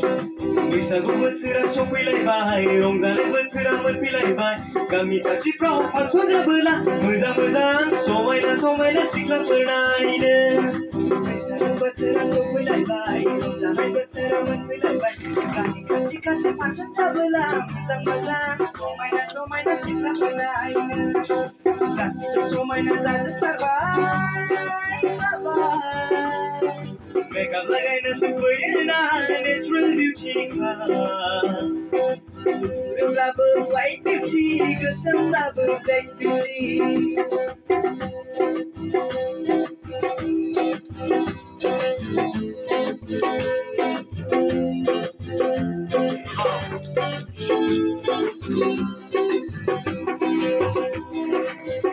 बैसागु बोथोरा सफैलायबाय रंजानाय बोथोरा मोनफैलायबाय गामि खाथिफ्राव फांसन जाबोला मोजां मोजां समायना समायना सिख्लाफोर नायनो बैसागु बोथोरा सफैलायबाय रंजानाय बोथोरा मोनफैलायबाय गामि खाथि खाथि फांसन जाबोला मोजां मोजां समायना समायना सिख्लाफोर नायनो गासिबो समायना जाजोबथारबाय Makeup लगायना सफैयोना natural beauty गोसोमब्लाबो white beauty गोसोमब्लाबो black beauty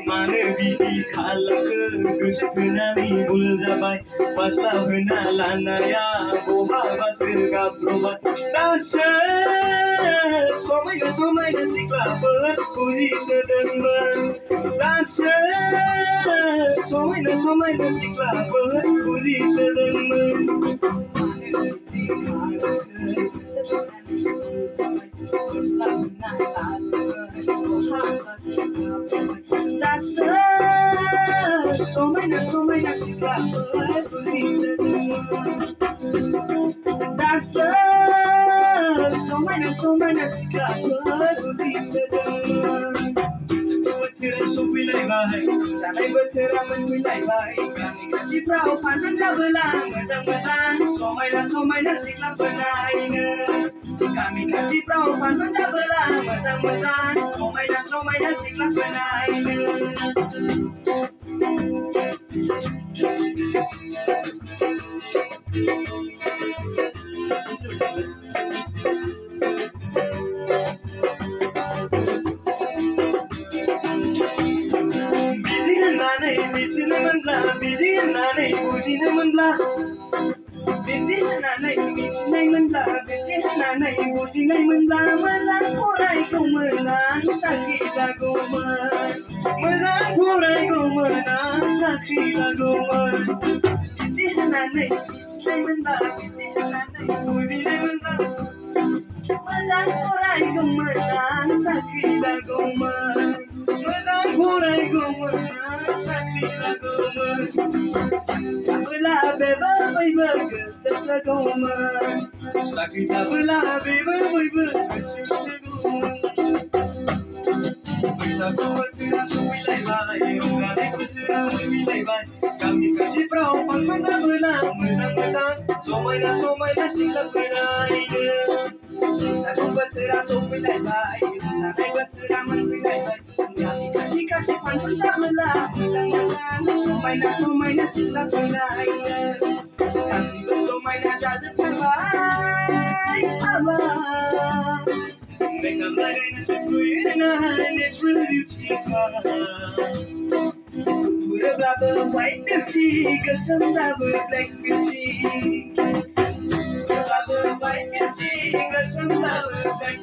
मानो बिदि खालामखो गोसो थोनानै भुल जाबाय फास्ला होना लानाया बहाबासो गाब्रबाय दासो समायना समायना सिख्लाफोर बुजिसोदोंमोन दासो समायना समायना सिख्लाफोर बुजिसोदोंमोन दासो समायना समायना सिख्लाफोर बुजिसोदोंमोन दासो समायना समायना सिख्लाफोर बुजिसोदोंमोन बोथोरा सफैलायबाय जानाय बोथोरा मोनफैलायबाय गामि खाथिफ्राव फांसन जाबोला मोजां मोजां समायना समायना सिख्लाफोर नायनो गामि खाथिफ्राव फांसन जाबोला मोजां मोजां समायना समायना सिख्लाफोर नायनो मिथिनो मोनब्ला बिदि होननानै बुजिनो मोनब्ला बिदि होननानै मिथिनाय मोनब्ला बिदि होननानै बुजिनाय मोनब्ला मोजां फरायगौमोन आं साख्रि लागौमोन मोजां फरायगौमोन आं साख्रि लागौमोन बिदि होननानै मिथिनाय मोनब्ला बिदि होननानै बुजिनाय मोनब्ला मोजां फरायगौमोन आं साख्रि लागौमोन मोजां फरायगौमोन साख्रि लागौमोन थाबोला बेबो बयबो गोसो थोगौमोन साख्रि थाबोला बेबो बयबो गोसो थोगौमोन बैसागु बोथोरा सफैलायबाय रंजानाय बोथोरा मोनफैलायबाय गामि खाथिफ्राव फांसन जाबोला मोजां मोजां समायना समायना सिख्लाफोर नायनो बैसागु बोथोरा सफैलायबाय रंजानाय बोथोरा मोनफैलायबाय गामि खाथि खाथि फांसन जाबोला मोजां मोजां समायना समायना सिख्लाफोर नायनो गासिबो समायना जाजोबथारबाय Makeup लगायना सफैयोना natural beauty बुरोब्लाबो white beauty गोसोमब्लाबो black beauty बुरोब्लाबो white beauty गोसोमब्लाबो black